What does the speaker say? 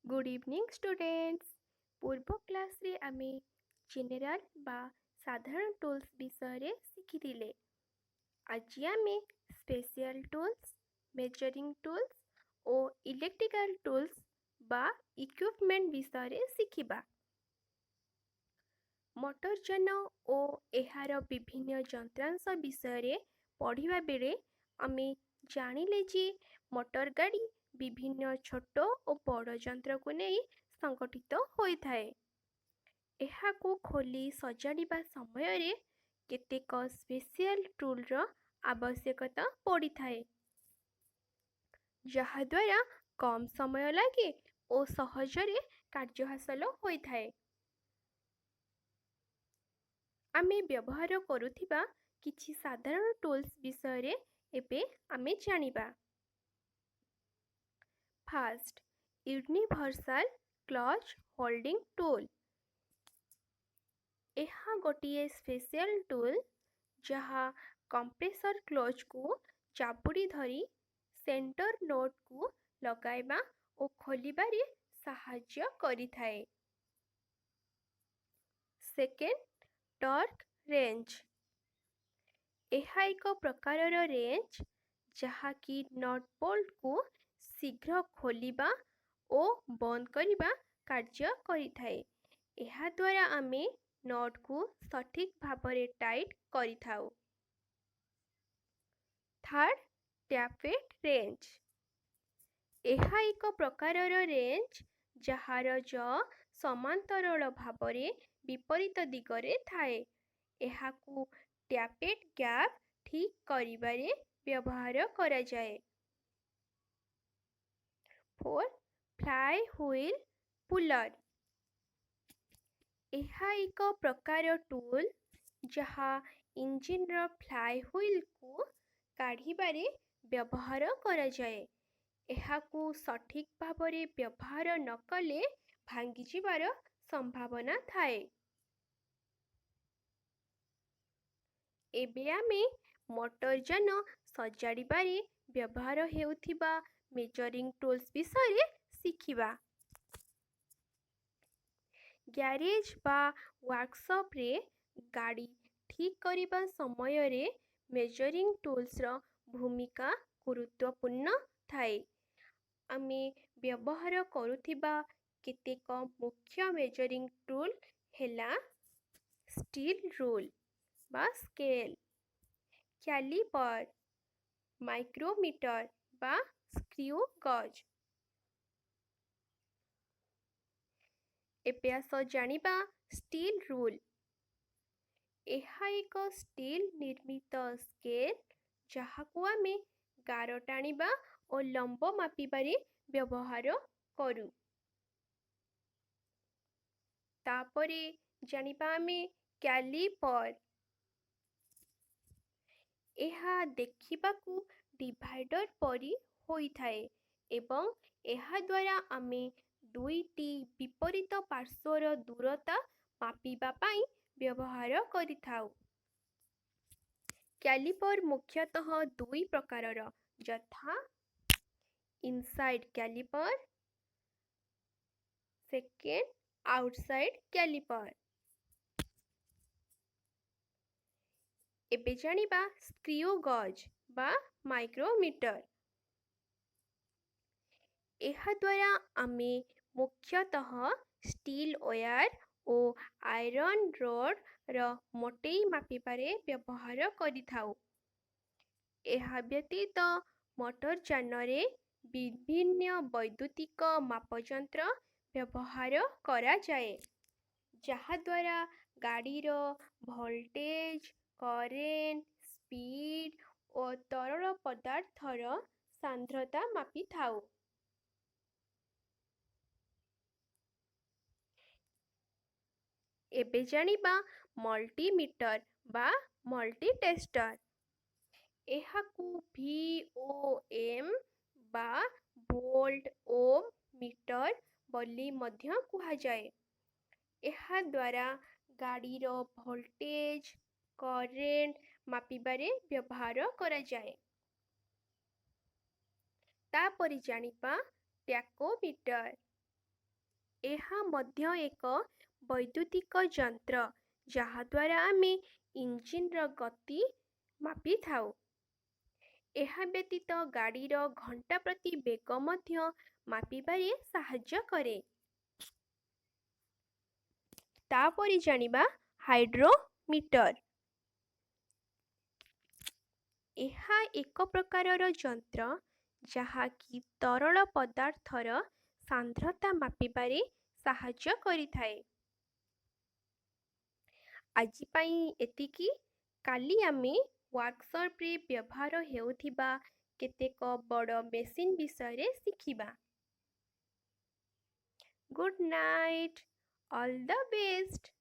Good evening students. पूर्व class रे आमे जेनेराल बा साधारण टूल्स विषय शिखिथिले। आज आमे स्पेशल टूल्स, मेजरिंग टूल्स और इलेक्ट्रिकल टूल्स बा इक्विपमेंट विषय शिखिबा। मोटर यान और एहार विभिन्न यंत्रांश विषय पढ़िबा बेले आमे जानिले जे मोटर गाड़ी विभिन्न छोट और बड़ यंत्र को नहीं संगठित होइथाए। एहाकू खोली सजाड़िबा समय रे केतेक स्पेशल टूलर आवश्यकता पड़िथाए, जहा द्वारा कम समय लागे और सहजरे कार्य हासिल होइथाए। आमे व्यवहार करुथिबा किछि साधारण टूल्स विषय एबे आमे जानिबा। Fast universal clutch holding tool. ଏହା ଗୋଟିଏ ସ୍ପେଶିଆଲ ଟୁଲ୍ ଯାହା କମ୍ପ୍ରେସର କ୍ଲଚକୁ ଚାପୁଡ଼ି ଧରି ସେଣ୍ଟର ନୋଟକୁ ଲଗାଇବା ଓ ଖୋଲିବାରେ ସାହାଯ୍ୟ କରିଥାଏ। Second, torque wrench. ଏହା ଏକ ପ୍ରକାରର ରେଞ୍ଜ ଯାହାକି ନଟ୍ ବୋଲ୍ଟକୁ ଶୀଘ୍ର ଖୋଲିବା ଓ ବନ୍ଦ କରିବା କାର୍ଯ୍ୟ କରିଥାଏ। ଏହା ଦ୍ୱାରା ଆମେ ନଟ୍କୁ ସଠିକ୍ ଭାବରେ ଟାଇଟ୍ କରିଥାଉ। Third, tappet wrench. ଏହା ଏକ ପ୍ରକାରର ରେଞ୍ଜ ଯାହାର ସମାନ୍ତରାଳ ଭାବରେ ବିପରୀତ ଦିଗରେ ଥାଏ। ଏହାକୁ ଟ୍ୟାପେଟ୍ ଗ୍ୟାପ୍ ଠିକ୍ କରିବାରେ ବ୍ୟବହାର କରାଯାଏ। Four, flywheel puller. ଏହା ଏକ ପ୍ରକାର ଟୁଲ୍ ଯାହା ଇଞ୍ଜିନର ଫ୍ଲାଏ ହୁଇଲକୁ କାଢ଼ିବାରେ ବ୍ୟବହାର କରାଯାଏ। ଏହାକୁ ସଠିକ୍ ଭାବରେ ବ୍ୟବହାର ନ କଲେ ଭାଙ୍ଗିଯିବାର ସମ୍ଭାବନା ଥାଏ। ଏବେ ଆମେ ମୋଟର ଯାନ ସଜାଡ଼ିବାରେ ବ୍ୟବହାର ହେଉଥିବା ମେଜରିଂ ଟୁଲ୍ସ ବିଷୟରେ ଶିଖିବା। ଗ୍ୟାରେଜ ବା ୱାର୍କସପରେ ଗାଡ଼ି ଠିକ୍ କରିବା ସମୟରେ ମେଜରିଂ ଟୁଲ୍ସର ଭୂମିକା ଗୁରୁତ୍ୱପୂର୍ଣ୍ଣ ଥାଏ। ଆମେ ବ୍ୟବହାର କରୁଥିବା କେତେକ ମୁଖ୍ୟ ମେଜରିଂ ଟୁଲ୍ ହେଲା ଷ୍ଟିଲ୍ ରୁଲ୍ ବା ସ୍କେଲ୍, କ୍ୟାଲିପର, ମାଇକ୍ରୋମିଟର ବା ସ୍କ୍ରୁ ଗଜ୍। ଏବେ ଆସ ଜାଣିବା ଷ୍ଟିଲ୍ ରୁଲ୍। ଏହା ଏକ ଷ୍ଟିଲ୍ ନିର୍ମିତ ସ୍କେଲ୍ ଯାହାକୁ ଆମେ ଗାର ଟାଣିବା ଓ ଲମ୍ବ ମାପିବାରେ ବ୍ୟବହାର କରୁ। ତାପରେ ଜାଣିବା ଆମେ କ୍ୟାଲିପର। ଏହା ଦେଖିବାକୁ ଡିଭାଇଡର ପରି ହୋଇଥାଏ ଏବଂ ଏହା ଦ୍ୱାରା ଆମେ ଦୁଇଟି ବିପରୀତ ପାର୍ଶ୍ୱର ଦୂରତା ମାପିବା ପାଇଁ ବ୍ୟବହାର କରିଥାଉ। କ୍ୟାଲିପର ମୁଖ୍ୟତଃ ଦୁଇ ପ୍ରକାରର, ଯଥା ଇନସାଇଡ୍ କ୍ୟାଲିପର, ସେକେଣ୍ଡ ଆଉଟସାଇଡ୍ କ୍ୟାଲିପର। ଏବେ ଜାଣିବା ସ୍କ୍ରୁ ଗଜ୍ ବା ମାଇକ୍ରୋମିଟର। ଏହା ଦ୍ୱାରା ଆମେ ମୁଖ୍ୟତଃ ଷ୍ଟିଲ୍ ୱେୟାର ଓ ଆଇରନ୍ ରଡ୍ର ମୋଟେଇ ମାପିବାରେ ବ୍ୟବହାର କରିଥାଉ। ଏହା ବ୍ୟତୀତ ମୋଟର ଯାନରେ ବିଭିନ୍ନ ବୈଦ୍ୟୁତିକ ମାପଯନ୍ତ୍ର ବ୍ୟବହାର କରାଯାଏ, ଯାହାଦ୍ୱାରା ଗାଡ଼ିର ଭୋଲ୍ଟେଜ, କରେଣ୍ଟ, ସ୍ପିଡ୍ ଓ ତରଳ ପଦାର୍ଥର ସାନ୍ଦ୍ରତା ମାପିଥାଉ। ଏବେ ଜାଣିବା ମଲ୍ଟିମିଟର ବା ମଲ୍ଟିଟେଷ୍ଟର। ଏହାକୁ VOM ବା ଭୋଲ୍ଟ ଓମ୍ ମିଟର ବୋଲି ମଧ୍ୟ କୁହାଯାଏ। ଏହା ଦ୍ୱାରା ଗାଡ଼ିର ଭୋଲ୍ଟେଜ, କରେଣ୍ଟ ମାପିବାରେ ବ୍ୟବହାର କରାଯାଏ। ତାପରେ ଜାଣିବା ଟ୍ୟାକୋମିଟର। ଏହା ମଧ୍ୟ ଏକ ବୈଦ୍ୟୁତିକ ଯନ୍ତ୍ର ଯାହାଦ୍ୱାରା ଆମେ ଇଞ୍ଜିନ୍ର ଗତି ମାପିଥାଉ। ଏହା ବ୍ୟତୀତ ଗାଡ଼ିର ଘଣ୍ଟା ପ୍ରତି ବେଗ ମଧ୍ୟ ମାପିବାରେ ସାହାଯ୍ୟ କରେ। ତାପରେ ଜାଣିବା ହାଇଡ୍ରୋମିଟର। ଏହା ଏକ ପ୍ରକାରର ଯନ୍ତ୍ର ଯାହାକି ତରଳ ପଦାର୍ଥର ସାନ୍ଦ୍ରତା ମାପିବାରେ ସାହାଯ୍ୟ କରିଥାଏ। ଆଜି ପାଇଁ ଏତିକି। କାଲି ଆମେ ୱାର୍କସପରେ ବ୍ୟବହାର ହେଉଥିବା କେତେକ ବଡ଼ ମେସିନ୍ ବିଷୟରେ ଶିଖିବା। Good night, all the best.